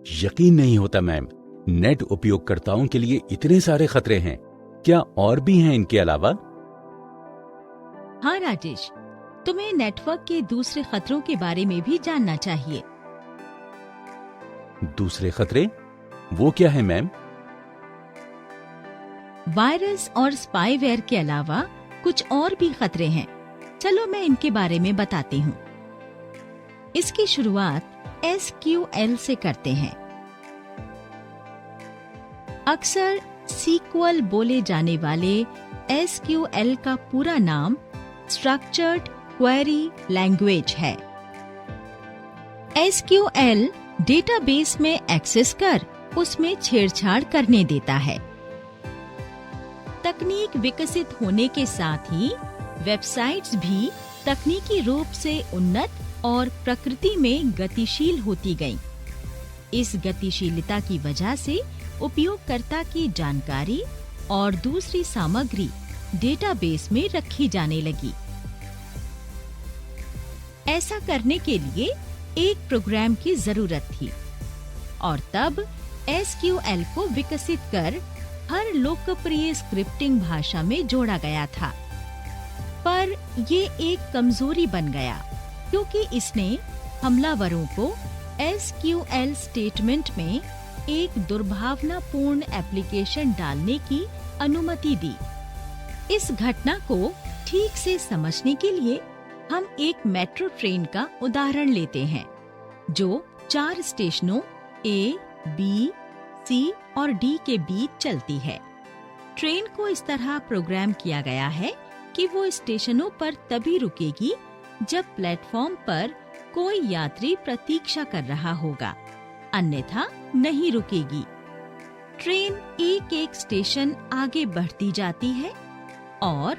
यकीन नहीं होता मैम, नेट उपयोगकर्ताओं के लिए इतने सारे खतरे हैं। क्या और भी हैं इनके अलावा? हाँ राजेश, तुम्हें नेटवर्क के दूसरे खतरों के बारे में भी जानना चाहिए। दूसरे खतरे? वो क्या है मैम? वायरस और स्पाईवेयर के अलावा कुछ और भी खतरे हैं। चलो मैं इनके बारे में बताती हूँ। इसकी शुरुआत SQL से करते हैं। अक्सर सीक्वल बोले जाने वाले SQL का पूरा नाम स्ट्रक्चर्ड क्वेरी लैंग्वेज है। SQL डेटाबेस में एक्सेस कर उसमें छेड़छाड़ करने देता है। तकनीक विकसित होने के साथ ही वेबसाइट्स भी तकनीकी रूप से उन्नत और प्रकृति में गतिशील होती गईं। इस गतिशीलता की वजह से उपयोगकर्ता की जानकारी और दूसरी सामग्री डेटाबेस में रखी जाने लगी। ऐसा करने के लिए एक प्रोग्राम की जरूरत थी और तब SQL को विकसित कर हर लोकप्रिय स्क्रिप्टिंग भाषा में जोड़ा गया था। पर ये एक कमजोरी बन गया क्योंकि इसने हमलावरों को SQL स्टेटमेंट में एक दुर्भावनापूर्ण एप्लीकेशन डालने की अनुमति दी। इस घटना को ठीक से समझने के लिए हम एक मेट्रो ट्रेन का उदाहरण लेते हैं, जो 4 स्टेशनों A, B, C और D के बीच चलती है। ट्रेन को इस तरह प्रोग्राम किया गया है कि वो स्टेशनों पर तभी रुकेगी जब प्लेटफॉर्म पर कोई यात्री प्रतीक्षा कर रहा होगा, अन्यथा नहीं रुकेगी। ट्रेन एक एक स्टेशन आगे बढ़ती जाती है और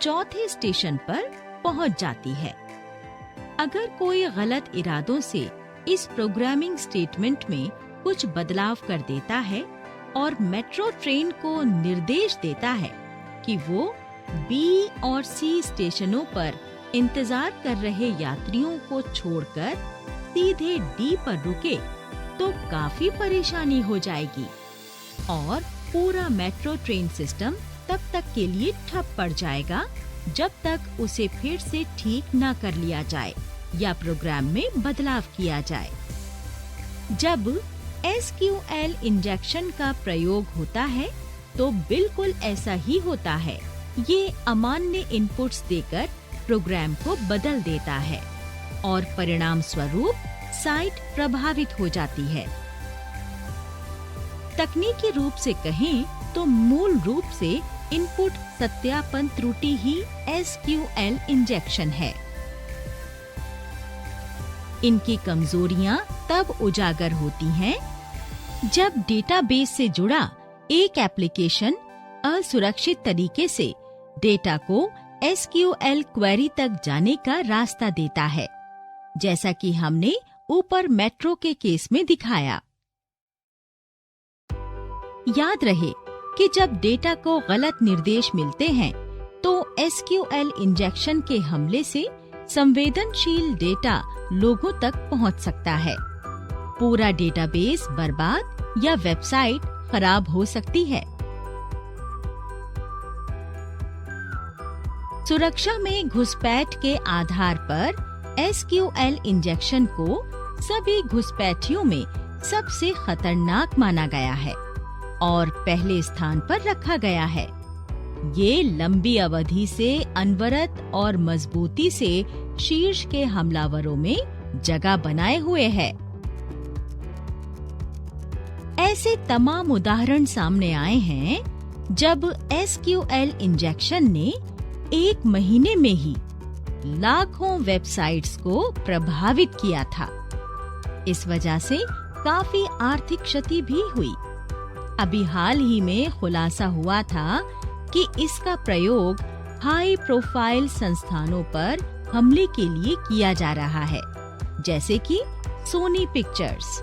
चौथे स्टेशन पर पहुंच जाती है। अगर कोई गलत इरादों से इस प्रोग्रामिंग स्टेटमेंट में कुछ बदलाव कर देता है और मेट्रो ट्रेन को निर्देश देता है कि वो B और C स्टेशनों पर इंतजार कर रहे यात्रियों को छोड़कर सीधे D पर रुके, तो काफी परेशानी हो जाएगी और पूरा मेट्रो ट्रेन सिस्टम तब तक के लिए ठप पड़ जाएगा जब तक उसे फिर से ठीक न कर लिया जाए या प्रोग्राम में बदलाव किया जाए। जब SQL इंजेक्शन का प्रयोग होता है तो बिल्कुल ऐसा ही होता है। ये अमान्य इनपुट्स देकर प्रोग्राम को बदल देता है और परिणाम स्वरूप साइट प्रभावित हो जाती है। तकनीकी रूप से कहें तो मूल रूप से इनपुट सत्यापन त्रुटि ही SQL इंजेक्शन है। इनकी कमजोरियां तब उजागर होती हैं जब डेटाबेस से जुड़ा एक एप्लीकेशन असुरक्षित तरीके से डेटा को SQL क्वेरी तक जाने का रास्ता देता है, जैसा कि हमने ऊपर मेट्रो के केस में दिखाया। याद रहे कि जब डेटा को गलत निर्देश मिलते हैं तो SQL इंजेक्शन के हमले से संवेदनशील डेटा लोगों तक पहुंच सकता है। पूरा डेटाबेस बर्बाद या वेबसाइट खराब हो सकती है। सुरक्षा में घुसपैठ के आधार पर SQL इंजेक्शन को सभी घुसपैठियों में सबसे खतरनाक माना गया है और पहले स्थान पर रखा गया है। ये लंबी अवधि से अनवरत और मजबूती से शीर्ष के हमलावरों में जगह बनाए हुए है। ऐसे तमाम उदाहरण सामने आए हैं जब SQL इंजेक्शन ने एक महीने में ही लाखों वेबसाइट्स को प्रभावित किया था। इस वजह से काफी आर्थिक क्षति भी हुई। अभी हाल ही में खुलासा हुआ था कि इसका प्रयोग हाई प्रोफाइल संस्थानों पर हमले के लिए किया जा रहा है, जैसे कि सोनी पिक्चर्स।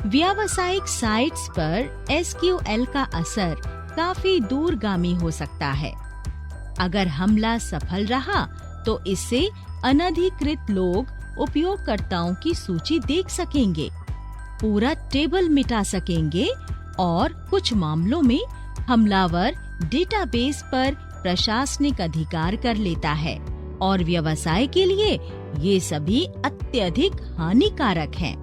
व्यावसायिक साइट्स पर SQL का असर काफी दूरगामी हो सकता है। अगर हमला सफल रहा तो इससे अनधिकृत लोग उपयोगकर्ताओं की सूची देख सकेंगे पूरा टेबल मिटा सकेंगे और कुछ मामलों में हमलावर डेटाबेस पर प्रशासनिक अधिकार कर लेता है और व्यवसाय के लिए ये सभी अत्यधिक हानिकारक हैं।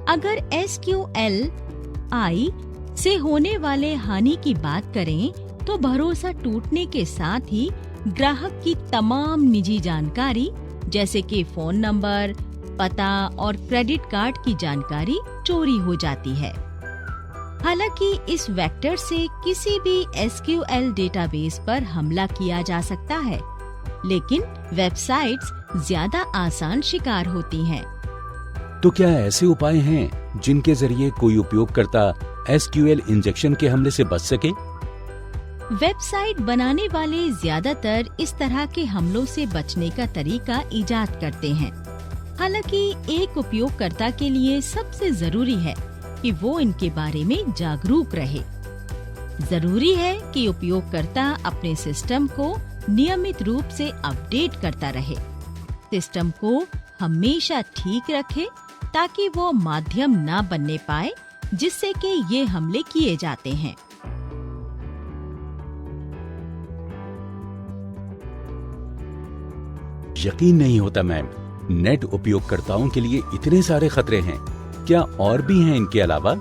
अगर SQLI से होने वाले हानि की बात करें तो भरोसा टूटने के साथ ही ग्राहक की तमाम निजी जानकारी जैसे कि फोन नंबर, पता और क्रेडिट कार्ड की जानकारी चोरी हो जाती है। हालांकि इस वेक्टर से किसी भी SQL डेटाबेस पर हमला किया जा सकता है, लेकिन वेबसाइट्स ज्यादा आसान शिकार होती हैं। तो क्या ऐसे उपाय हैं जिनके जरिए कोई उपयोगकर्ता SQL इंजेक्शन के हमले से बच सके? वेबसाइट बनाने वाले ज्यादातर इस तरह के हमलों से बचने का तरीका इजाद करते हैं। हालांकि एक उपयोगकर्ता के लिए सबसे जरूरी है कि वो इनके बारे में जागरूक रहे। जरूरी है कि उपयोगकर्ता अपने सिस्टम को नियमित रूप से अपडेट करता रहे, सिस्टम को हमेशा ठीक रखे ताकि वो माध्यम ना बनने पाए जिससे कि ये हमले किए जाते हैं। यकीन नहीं होता मैम, नेट उपयोगकर्ताओं के लिए इतने सारे खतरे हैं। क्या और भी हैं इनके अलावा?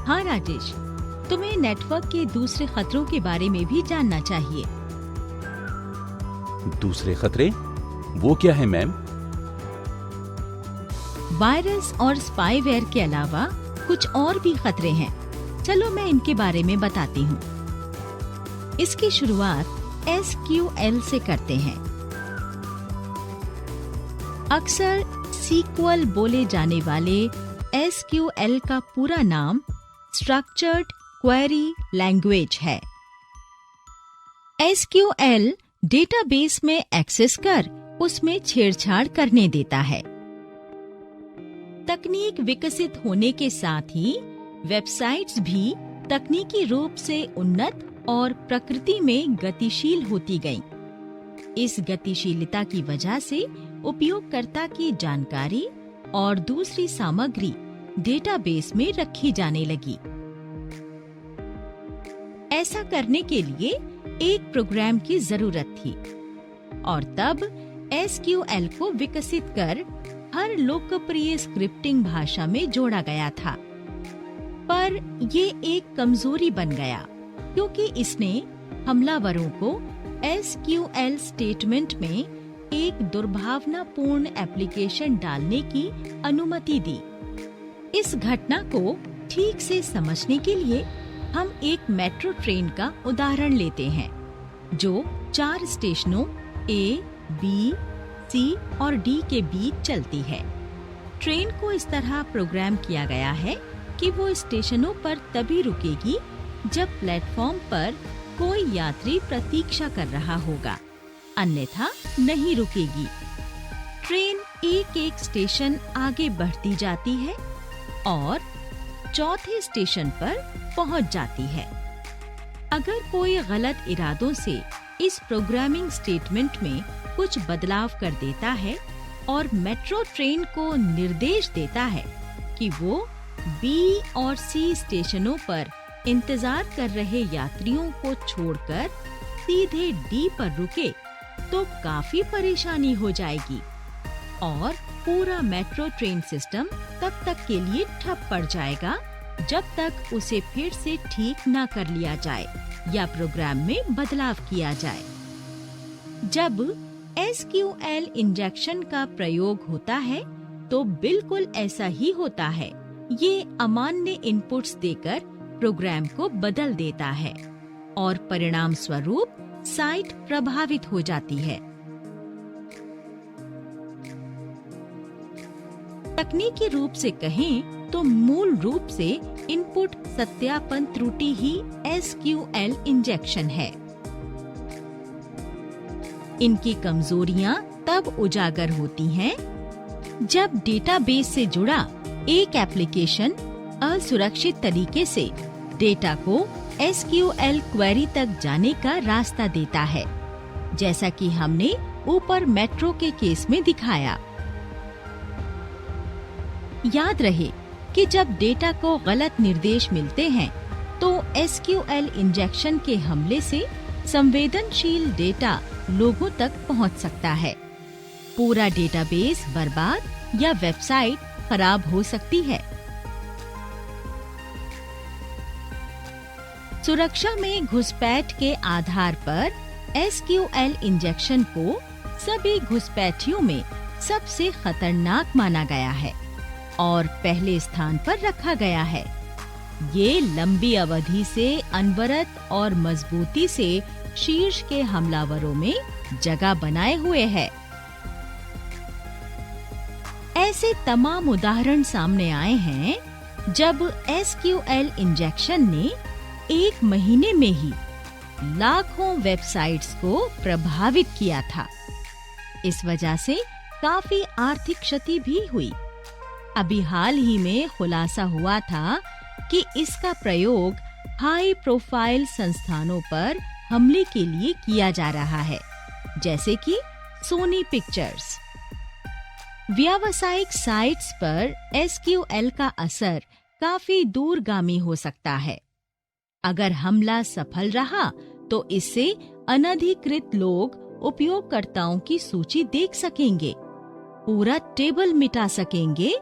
हाँ राजेश, तुम्हें नेटवर्क के दूसरे खतरों के बारे में भी जानना चाहिए। दूसरे खतरे वो क्या है मैम? वायरस और स्पाईवेयर के अलावा कुछ और भी खतरे हैं। चलो मैं इनके बारे में बताती हूँ। इसकी शुरुआत SQL से करते हैं। अक्सर सीक्वल बोले जाने वाले SQL का पूरा नाम स्ट्रक्चर्ड क्वेरी लैंग्वेज है। SQL डेटाबेस में एक्सेस कर उसमें छेड़छाड़ करने देता है। तकनीक विकसित होने के साथ ही वेबसाइट्स भी तकनीकी रूप से उन्नत और प्रकृति में गतिशील होती गईं। इस गतिशीलता की वजह से उपयोगकर्ता की जानकारी और दूसरी सामग्री डेटाबेस में रखी जाने लगी। ऐसा करने के लिए एक प्रोग्राम की जरूरत थी और तब SQL को विकसित कर हर लोकप्रिय स्क्रिप्टिंग भाषा में जोड़ा गया था। पर ये एक कमजोरी बन गया क्योंकि इसने हमलावरों को SQL स्टेटमेंट में एक दुर्भावनापूर्ण एप्लीकेशन डालने की अनुमति दी। इस घटना को ठीक से समझने के लिए हम एक मेट्रो ट्रेन का उदाहरण लेते हैं जो 4 स्टेशनों A, B, C और D के बीच चलती है। ट्रेन को इस तरह प्रोग्राम किया गया है कि वो स्टेशनों पर तभी रुकेगी जब प्लेटफॉर्म पर कोई यात्री प्रतीक्षा कर रहा होगा, अन्यथा नहीं रुकेगी। ट्रेन एक स्टेशन आगे बढ़ती जाती है और चौथे स्टेशन पर पहुंच जाती है। अगर कोई गलत इरादों से इस प्रोग्रामिंग स्टेटमेंट में कुछ बदलाव कर देता है और मेट्रो ट्रेन को निर्देश देता है कि वो B और C स्टेशनों पर इंतजार कर रहे यात्रियों को छोड़कर सीधे D पर रुके, तो काफी परेशानी हो जाएगी और पूरा मेट्रो ट्रेन सिस्टम तब तक के लिए ठप पड़ जाएगा जब तक उसे फिर से ठीक ना कर लिया जाए या प्रोग्राम में बदलाव किया जाए। जब SQL इंजेक्शन का प्रयोग होता है तो बिल्कुल ऐसा ही होता है। ये अमान्य इनपुट्स देकर प्रोग्राम को बदल देता है और परिणाम स्वरूप साइट प्रभावित हो जाती है। तकनीकी रूप से कहें तो मूल रूप से इनपुट सत्यापन त्रुटि ही SQL इंजेक्शन है। इनकी कमजोरियां तब उजागर होती हैं जब डेटाबेस से जुड़ा एक एप्लीकेशन असुरक्षित तरीके से डेटा को SQL क्वेरी तक जाने का रास्ता देता है, जैसा कि हमने ऊपर मेट्रो के केस में दिखाया। याद रहे कि जब डेटा को गलत निर्देश मिलते हैं तो SQL इंजेक्शन के हमले से संवेदनशील डेटा लोगों तक पहुंच सकता है। पूरा डेटाबेस बर्बाद या वेबसाइट खराब हो सकती है। सुरक्षा में घुसपैठ के आधार पर SQL इंजेक्शन को सभी घुसपैठियों में सबसे खतरनाक माना गया है और पहले स्थान पर रखा गया है। ये लंबी अवधि से अनवरत और मजबूती से शीर्ष के हमलावरों में जगह बनाए हुए है। ऐसे तमाम उदाहरण सामने आए हैं जब SQL इंजेक्शन ने एक महीने में ही लाखों वेबसाइट्स को प्रभावित किया था। इस वजह से काफी आर्थिक क्षति भी हुई। अभी हाल ही में खुलासा हुआ था कि इसका प्रयोग हाई प्रोफाइल संस्थानों पर हमले के लिए किया जा रहा है, जैसे कि सोनी पिक्चर्स। व्यावसायिक साइट्स पर SQL का असर काफी दूरगामी हो सकता है। अगर हमला सफल रहा तो इससे अनधिकृत लोग उपयोगकर्ताओं की सूची देख सकेंगे, पूरा टेबल मिटा सकेंगे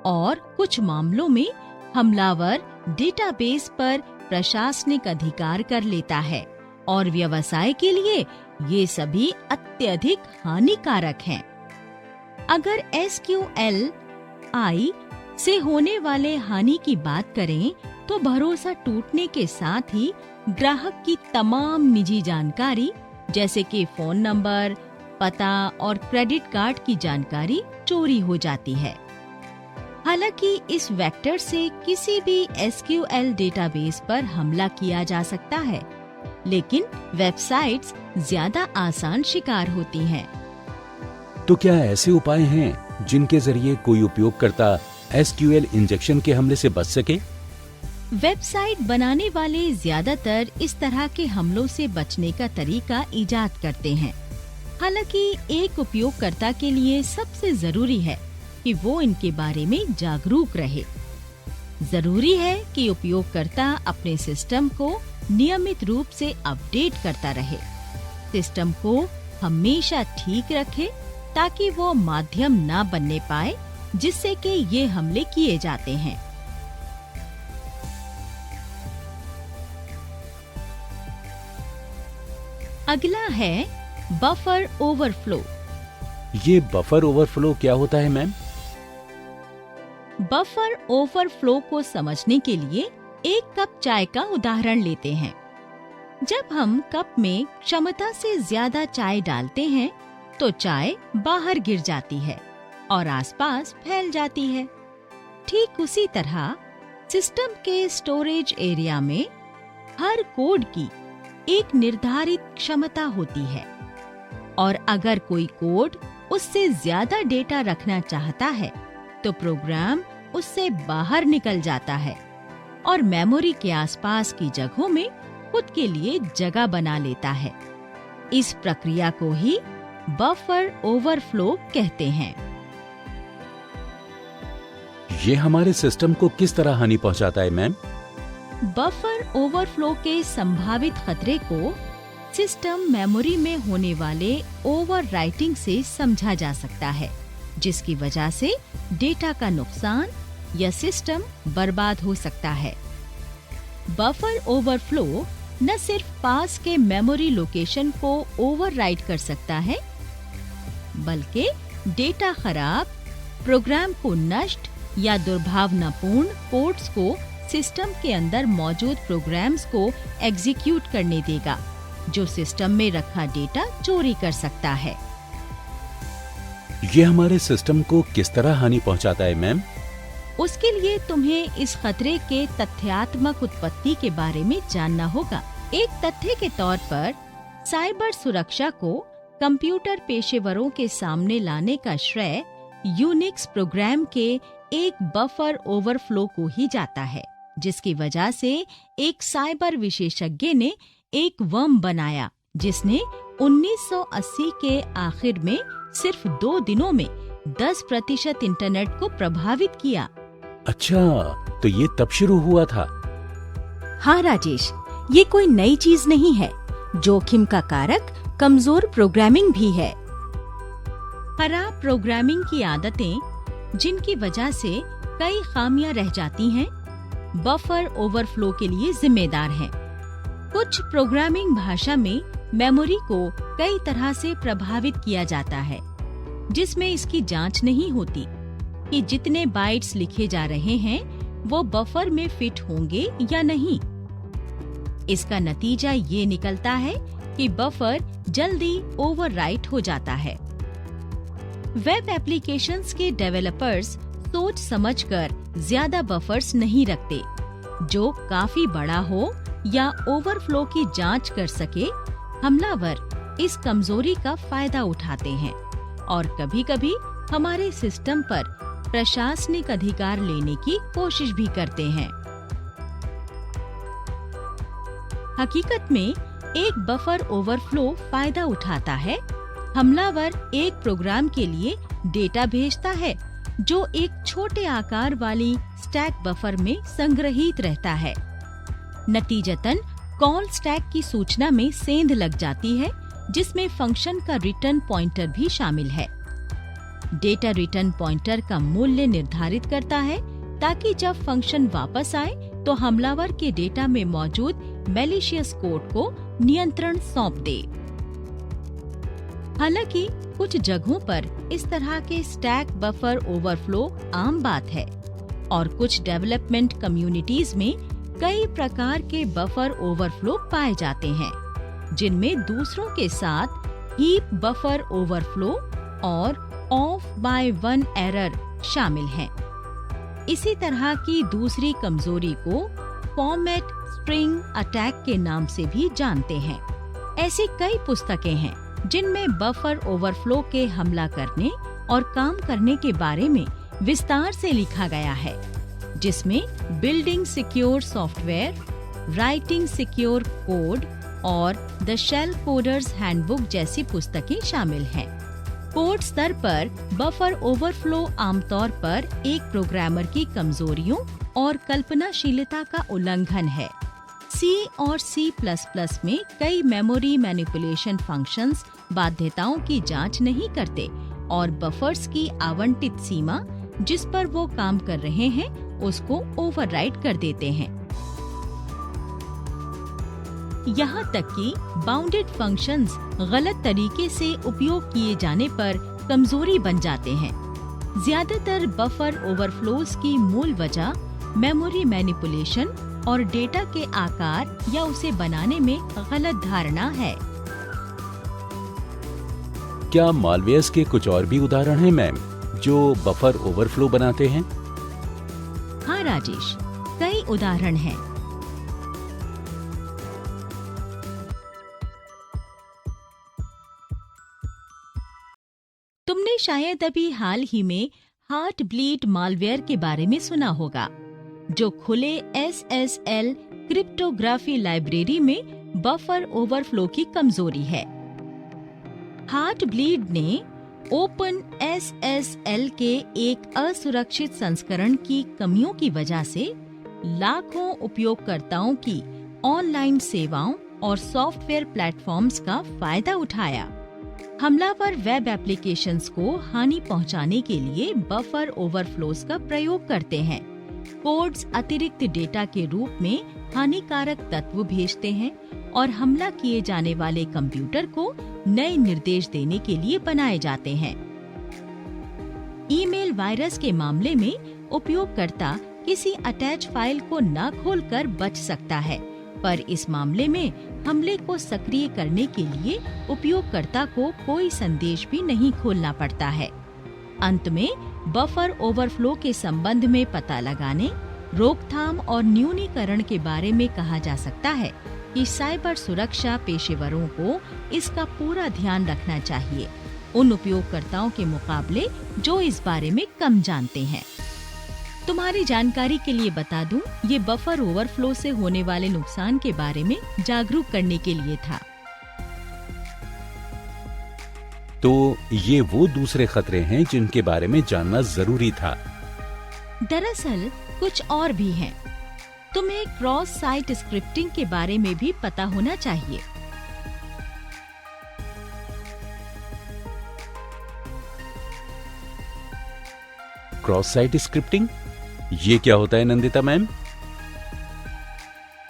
और कुछ मामलों में हमलावर डेटाबेस पर प्रशासनिक अधिकार कर लेता है और व्यवसाय के लिए ये सभी अत्यधिक हानिकारक हैं। अगर SQLI से होने वाले हानि की बात करें तो भरोसा टूटने के साथ ही ग्राहक की तमाम निजी जानकारी जैसे कि फोन नंबर, पता और क्रेडिट कार्ड की जानकारी चोरी हो जाती है। हालांकि इस वेक्टर से किसी भी SQL डेटाबेस पर हमला किया जा सकता है, लेकिन वेबसाइट्स ज्यादा आसान शिकार होती हैं। तो क्या ऐसे उपाय हैं जिनके जरिए कोई उपयोगकर्ता SQL इंजेक्शन के हमले से बच सके? वेबसाइट बनाने वाले ज्यादातर इस तरह के हमलों से बचने का तरीका इजाद करते हैं। हालांकि एक उपयोगकर्ता के लिए सबसे जरूरी है कि वो इनके बारे में जागरूक रहे। जरूरी है कि उपयोगकर्ता अपने सिस्टम को नियमित रूप से अपडेट करता रहे, सिस्टम को हमेशा ठीक रखे ताकि वो माध्यम ना बनने पाए जिससे कि ये हमले किए जाते हैं। अगला है बफर ओवरफ्लो। ये बफर ओवरफ्लो क्या होता है मैम? बफर ओवरफ्लो को समझने के लिए एक कप चाय का उदाहरण लेते हैं। जब हम कप में क्षमता से ज्यादा चाय डालते हैं तो चाय बाहर गिर जाती है और आसपास फैल जाती है। ठीक उसी तरह सिस्टम के स्टोरेज एरिया में हर कोड की एक निर्धारित क्षमता होती है और अगर कोई कोड उससे ज्यादा डेटा रखना चाहता है तो प्रोग्राम उससे बाहर निकल जाता है और मेमोरी के आसपास की जगहों में खुद के लिए जगह बना लेता है। इस प्रक्रिया को ही बफर ओवरफ्लो कहते हैं। ये हमारे सिस्टम को किस तरह हानि पहुंचाता है मैम? बफर ओवरफ्लो के संभावित खतरे को सिस्टम मेमोरी में होने वाले ओवरराइटिंग से समझा जा सकता है, जिसकी वजह से डेटा का नुकसान या सिस्टम बर्बाद हो सकता है। बफर ओवरफ्लो न सिर्फ पास के मेमोरी लोकेशन को ओवरराइट कर सकता है, बल्कि डेटा खराब, प्रोग्राम को नष्ट या दुर्भावनापूर्ण कोड्स को सिस्टम के अंदर मौजूद प्रोग्राम्स को एग्जीक्यूट करने देगा, जो सिस्टम में रखा डेटा चोरी कर सकता है। ये हमारे सिस्टम को किस तरह हानि पहुंचाता है मैम? उसके लिए तुम्हें इस खतरे के तथ्यात्मक उत्पत्ति के बारे में जानना होगा। एक तथ्य के तौर पर साइबर सुरक्षा को कंप्यूटर पेशेवरों के सामने लाने का श्रेय यूनिक्स प्रोग्राम के एक बफर ओवरफ्लो को ही जाता है, जिसकी वजह से एक साइबर विशेषज्ञ ने एक वर्म बनाया जिसने 1980 के आखिर में सिर्फ 2 दिनों में 10% इंटरनेट को प्रभावित किया। अच्छा, तो ये तब शुरू हुआ था। हाँ राजेश, ये कोई नई चीज नहीं है। जोखिम का कारक कमजोर प्रोग्रामिंग भी है। खराब प्रोग्रामिंग की आदतें, जिनकी वजह से कई खामियां रह जाती हैं, बफर ओवरफ्लो के लिए जिम्मेदार हैं। कुछ प्रोग्रामिंग भाषा में मेमोरी को कई तरह से प्रभावित किया जाता है, जिसमें इसकी जांच नहीं होती कि जितने बाइट्स लिखे जा रहे हैं वो बफर में फिट होंगे या नहीं। इसका नतीजा ये निकलता है कि बफर जल्दी ओवरराइट हो जाता है। वेब एप्लीकेशंस के डेवलपर्स सोच समझकर ज्यादा बफर्स नहीं रखते जो काफी बड़ा हो या ओवरफ्लो की जांच कर सके। हमलावर इस कमजोरी का फायदा उठाते हैं और कभी-कभी हमारे सिस्टम पर प्रशासनिक अधिकार लेने की कोशिश भी करते हैं। हकीकत में एक बफर ओवरफ्लो फायदा उठाता है। हमलावर एक प्रोग्राम के लिए डेटा भेजता है जो एक छोटे आकार वाली स्टैक बफर में संग्रहित रहता है। नतीजतन कॉल स्टैक की सूचना में सेंध लग जाती है, जिसमें फंक्शन का रिटर्न पॉइंटर भी शामिल है। डेटा रिटर्न पॉइंटर का मूल्य निर्धारित करता है ताकि जब फंक्शन वापस आए तो हमलावर के डेटा में मौजूद मैलिशियस कोड को नियंत्रण सौंप दे। हालांकि कुछ जगहों पर इस तरह के स्टैक बफर ओवरफ्लो आम बात है और कुछ डेवलपमेंट कम्युनिटीज में कई प्रकार के बफर ओवरफ्लो पाए जाते हैं, जिनमें दूसरों के साथ हीप बफर ओवरफ्लो और ऑफ बाय वन एरर शामिल हैं। इसी तरह की दूसरी कमजोरी को फॉर्मेट स्ट्रिंग अटैक के नाम से भी जानते हैं। ऐसी कई पुस्तकें हैं जिनमें बफर ओवरफ्लो के हमला करने और काम करने के बारे में विस्तार से लिखा गया है, जिसमें building secure software, writing secure code और द शेल कोडर्स हैंडबुक जैसी पुस्तकें शामिल हैं। कोड स्तर पर बफर ओवरफ्लो आमतौर पर एक प्रोग्रामर की कमजोरियों और कल्पनाशीलता का उल्लंघन है। C और C++ में कई मेमोरी मैनिपुलेशन फंक्शंस बाध्यताओं की जांच नहीं करते और बफर्स की आवंटित सीमा जिस पर वो काम कर रहे हैं उसको ओवरराइट कर देते हैं। यहाँ तक कि बाउंडेड फंक्शंस गलत तरीके से उपयोग किए जाने पर कमजोरी बन जाते हैं। ज्यादातर बफर ओवरफ्लोज की मूल वजह मेमोरी मैनिपुलेशन और डेटा के आकार या उसे बनाने में गलत धारणा है। क्या मालवेयर्स के कुछ और भी उदाहरण हैं मैम, जो बफर ओवरफ्लो बनाते हैं? हाँ राजेश, कई उदाहरण हैं। तुमने शायद अभी हाल ही में हार्ट ब्लीड मालवेयर के बारे में सुना होगा, जो खुले SSL क्रिप्टोग्राफी लाइब्रेरी में बफर ओवरफ्लो की कमजोरी है। हार्ट ब्लीड ने ओपन SSL के एक असुरक्षित संस्करण की कमियों की वजह से लाखों उपयोगकर्ताओं की ऑनलाइन सेवाओं और सॉफ्टवेयर प्लेटफॉर्म्स का फायदा उठाया। हमलावर वेब एप्लीकेशंस को हानि पहुंचाने के लिए बफर ओवरफ्लोज का प्रयोग करते हैं। कोड्स अतिरिक्त डेटा के रूप में हानिकारक तत्व भेजते हैं और हमला किए जाने वाले कंप्यूटर को नए निर्देश देने के लिए बनाए जाते हैं। ईमेल वायरस के मामले में उपयोगकर्ता किसी अटैच फाइल को न खोलकर बच सकता है, पर इस मामले में हमले को सक्रिय करने के लिए उपयोगकर्ता को कोई संदेश भी नहीं खोलना पड़ता है। अंत में बफर ओवरफ्लो के संबंध में पता लगाने, रोकथाम और न्यूनीकरण के बारे में कहा जा सकता है कि साइबर सुरक्षा पेशेवरों को इसका पूरा ध्यान रखना चाहिए, उन उपयोगकर्ताओं के मुकाबले जो इस बारे में कम जानते हैं। तुम्हारी जानकारी के लिए बता दूं, ये बफर ओवरफ्लो से होने वाले नुकसान के बारे में जागरूक करने के लिए था। तो ये वो दूसरे खतरे हैं जिनके बारे में जानना जरूरी था। दरअसल कुछ और भी हैं। तुम्हें क्रॉस साइट स्क्रिप्टिंग के बारे में भी पता होना चाहिए। क्रॉस साइट स्क्रिप्टिंग, ये क्या होता है Nandita ma'am?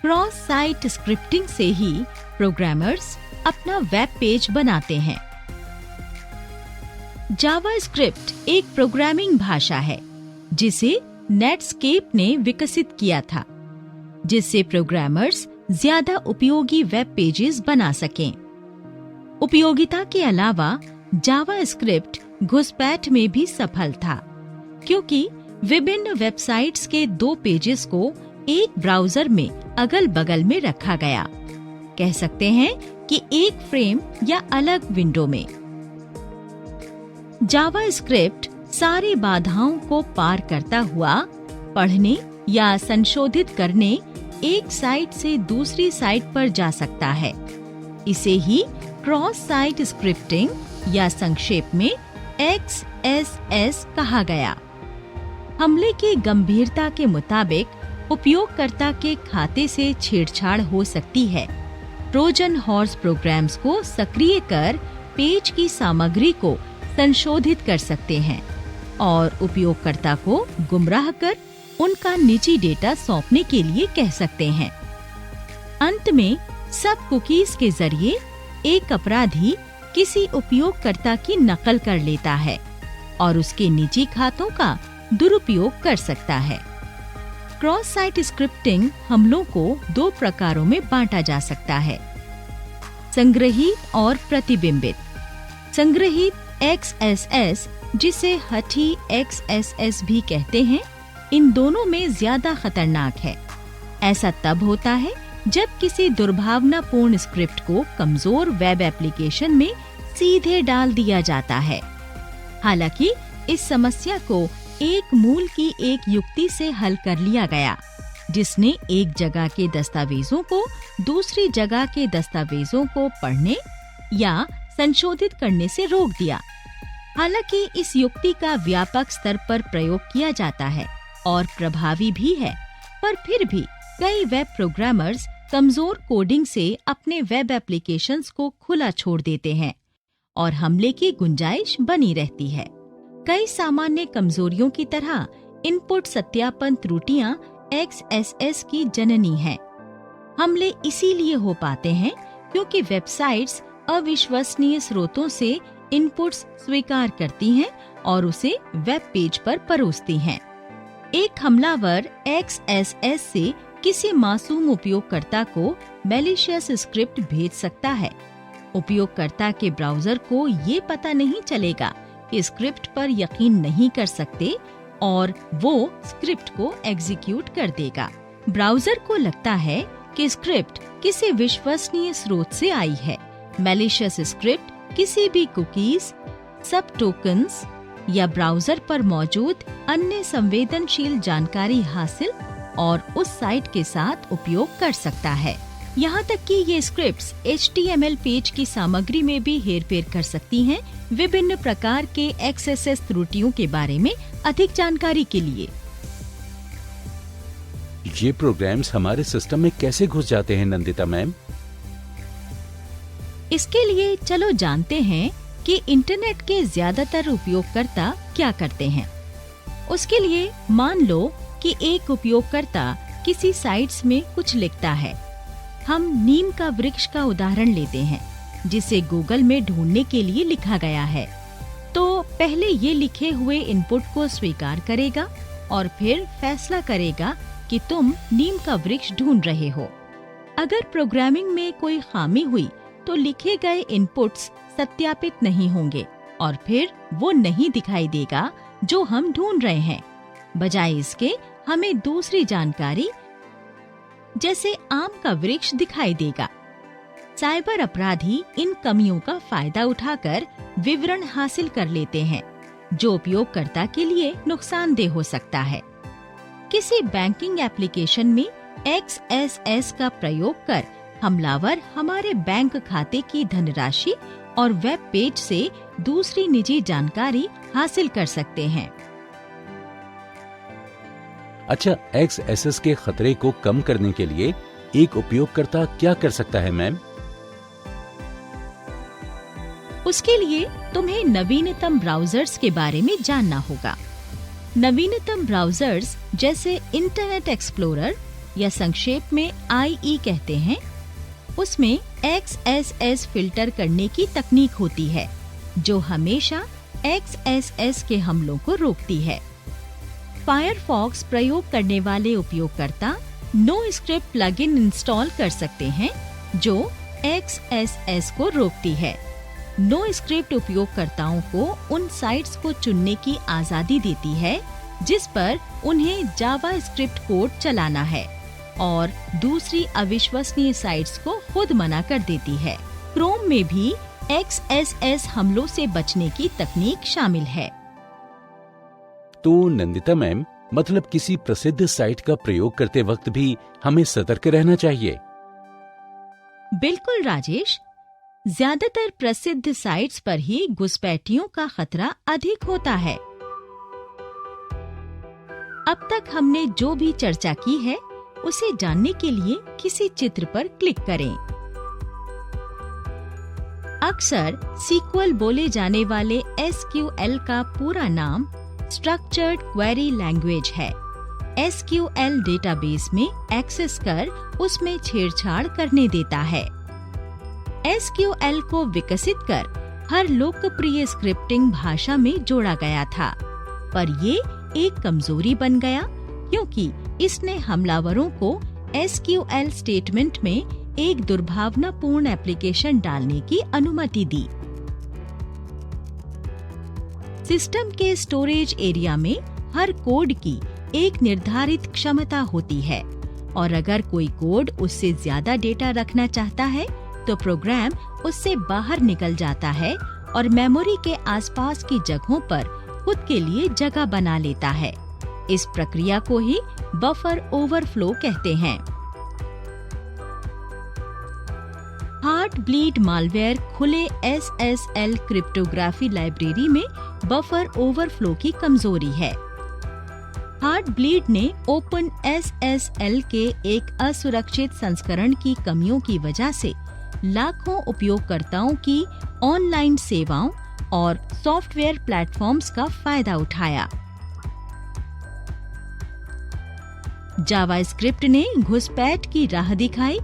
Cross site scripting से ही प्रोग्रामर्स अपना वेब पेज बनाते हैं। जावास्क्रिप्ट एक प्रोग्रामिंग भाषा है जिसे नेटस्केप ने विकसित किया था, जिससे प्रोग्रामर्स ज्यादा उपयोगी वेब पेजेस बना सकें। उपयोगिता के अलावा जावास्क्रिप्ट घुसपैठ में भी सफल था, क्योंकि विभिन्न वेबसाइट्स के 2 पेजेस को एक ब्राउजर में अगल बगल में रखा गया। कह सकते हैं कि एक फ्रेम या अलग विंडो में। जावास्क्रिप्ट सारी बाधाओं को पार करता हुआ पढ़ने या संशोधित करने एक साइट से दूसरी साइट पर जा सकता है। इसे ही क्रॉस साइट स्क्रिप्टिंग या संक्षेप में XSS कहा गया। हमले की गंभीरता के मुताबिक उपयोगकर्ता के खाते से छेड़छाड़ हो सकती है। ट्रोजन हॉर्स प्रोग्राम्स को सक्रिय कर पेज की सामग्री को संशोधित कर सकते हैं और उपयोगकर्ता को गुमराह कर उनका निजी डेटा सौंपने के लिए कह सकते हैं। अंत में सब कुकीज के जरिए एक अपराधी किसी उपयोगकर्ता की नकल कर लेता है और उसके निजी खातों का दुरुपयोग कर सकता है। क्रॉस साइट स्क्रिप्टिंग हमलों को 2 प्रकारों में बांटा जा सकता है, संग्रहीत और प्रतिबिंबित। संग्रहीत XSS, जिसे हठी XSS भी कहते हैं, इन दोनों में ज्यादा खतरनाक है। ऐसा तब होता है जब किसी दुर्भावनापूर्ण स्क्रिप्ट को कमजोर वेब एप्लीकेशन में सीधे डाल दिया जाता है। हालांकि इस समस्या को एक मूल की एक युक्ति से हल कर लिया गया, जिसने एक जगह के दस्तावेजों को दूसरी जगह के दस्तावेजों को पढ़ने या संशोधित करने से रोक दिया। हालांकि इस युक्ति का व्यापक स्तर पर प्रयोग किया जाता है और प्रभावी भी है, पर फिर भी कई वेब प्रोग्रामर्स कमजोर कोडिंग से अपने वेब एप्लीकेशंस को खुला छोड़ देते हैं और हमले की गुंजाइश बनी रहती है। कई सामान्य कमजोरियों की तरह इनपुट सत्यापन त्रुटियां XSS की जननी हैं। हमले इसीलिए हो पाते हैं क्योंकि वेबसाइट्स अविश्वसनीय स्रोतों से इनपुट्स स्वीकार करती हैं और उसे वेब पेज पर परोसती हैं। एक हमलावर XSS से किसी मासूम उपयोगकर्ता को मैलिशियस स्क्रिप्ट भेज सकता है। उपयोगकर्ता के ब्राउजर को ये पता नहीं चलेगा कि स्क्रिप्ट पर यकीन नहीं कर सकते और वो स्क्रिप्ट को एग्जीक्यूट कर देगा। ब्राउजर को लगता है कि स्क्रिप्ट किसी विश्वसनीय स्रोत से आई है। मैलिशियस स्क्रिप्ट किसी भी कुकीज, सब टोकन्स या ब्राउजर पर मौजूद अन्य संवेदनशील जानकारी हासिल और उस साइट के साथ उपयोग कर सकता है। यहाँ तक कि ये स्क्रिप्ट्स HTML पेज की सामग्री में भी हेरफेर कर सकती हैं। विभिन्न प्रकार के XSS त्रुटियों के बारे में अधिक जानकारी के लिए ये प्रोग्राम्स हमारे सिस्टम में कैसे घुस जाते हैं नंदिता मैम? इसके लिए चलो जानते हैं कि इंटरनेट के ज्यादातर उपयोगकर्ता क्या करते हैं। उसके लिए मान लो कि एक उपयोगकर्ता किसी साइट्स में कुछ लिखता है। हम नीम का वृक्ष का उदाहरण लेते हैं, जिसे गूगल में ढूंढने के लिए लिखा गया है। तो पहले ये लिखे हुए इनपुट को स्वीकार करेगा और फिर फैसला करेगा कि तुम नीम का वृक्ष ढूंढ रहे हो। अगर प्रोग्रामिंग में कोई खामी हुई तो लिखे गए इनपुट्स सत्यापित नहीं होंगे और फिर वो नहीं दिखाई देगा जो हम ढूंढ रहे हैं। बजाय इसके हमें दूसरी जानकारी जैसे आम का वृक्ष दिखाई देगा। साइबर अपराधी इन कमियों का फायदा उठाकर विवरण हासिल कर लेते हैं, जो उपयोगकर्ता के लिए नुकसानदेह हो सकता है। किसी बैंकिंग एप्लीकेशन में XSS का प्रयोग कर हमलावर हमारे बैंक खाते की धनराशि और वेब पेज से दूसरी निजी जानकारी हासिल कर सकते हैं। अच्छा, XSS के खतरे को कम करने के लिए एक उपयोगकर्ता क्या कर सकता है मैम? उसके लिए तुम्हें नवीनतम ब्राउजर्स के बारे में जानना होगा। नवीनतम ब्राउजर्स जैसे इंटरनेट एक्सप्लोरर या संक्षेप में IE कहते हैं, उसमें XSS फिल्टर करने की तकनीक होती है जो हमेशा XSS के हमलों को रोकती है। फायरफॉक्स प्रयोग करने वाले उपयोगकर्ता NoScript प्लगइन इंस्टॉल कर सकते हैं जो XSS को रोकती है। NoScript उपयोगकर्ताओं को उन साइट्स को चुनने की आजादी देती है जिस पर उन्हें जावास्क्रिप्ट कोड चलाना है और दूसरी अविश्वसनीय साइट्स को खुद मना कर देती है। क्रोम में भी XSS हमलों से बचने की तकनीक शामिल है। तो नंदिता मैम, मतलब किसी प्रसिद्ध साइट का प्रयोग करते वक्त भी हमें सतर्क रहना चाहिए? बिल्कुल राजेश, ज्यादातर प्रसिद्ध साइट्स पर ही घुसपैठियों का खतरा अधिक होता है। अब तक हमने जो भी चर्चा की है उसे जानने के लिए किसी चित्र पर क्लिक करें। अक्सर SQL बोले जाने वाले SQL का पूरा नाम स्ट्रक्चर्ड क्वेरी लैंग्वेज है। SQL डेटाबेस में एक्सेस कर उसमें छेड़छाड़ करने देता है। SQL को विकसित कर हर लोकप्रिय स्क्रिप्टिंग भाषा में जोड़ा गया था, पर ये एक कमजोरी बन गया क्योंकि इसने हमलावरों को SQL स्टेटमेंट में एक दुर्भावनापूर्ण एप्लीकेशन डालने की अनुमति दी। सिस्टम के स्टोरेज एरिया में हर कोड की एक निर्धारित क्षमता होती है और अगर कोई कोड उससे ज्यादा डेटा रखना चाहता है तो प्रोग्राम उससे बाहर निकल जाता है और मेमोरी के आसपास की जगहों पर खुद के लिए जगह बना लेता है। इस प्रक्रिया को ही बफर ओवरफ्लो कहते हैं। हार्टब्लीड मालवेयर खुले SSL क्रिप्टोग्राफी लाइब्रेरी में बफर ओवरफ्लो की कमजोरी है। हार्टब्लीड ने ओपन SSL के एक असुरक्षित संस्करण की कमियों की वजह से लाखों उपयोगकर्ताओं की ऑनलाइन सेवाओं और सॉफ्टवेयर प्लेटफॉर्म्स का फायदा उठाया। जावास्क्रिप्ट ने घुसपैठ की राह दिखाई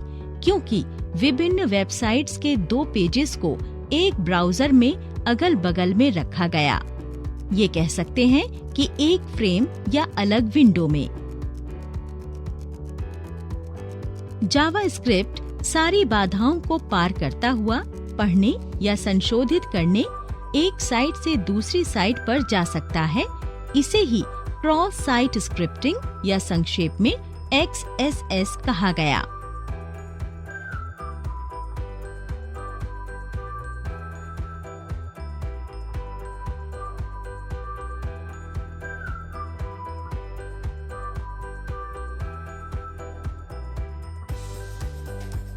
क्योंकि विभिन्न वेबसाइट्स के 2 पेजेस को एक ब्राउजर में अगल बगल में रखा गया। ये कह सकते हैं कि एक फ्रेम या अलग विंडो में। जावास्क्रिप्ट सारी बाधाओं को पार करता हुआ पढ़ने या संशोधित करने एक साइट से दूसरी साइट पर जा सकता है। इसे ही क्रॉस साइट स्क्रिप्टिंग या संक्षेप में XSS कहा गया।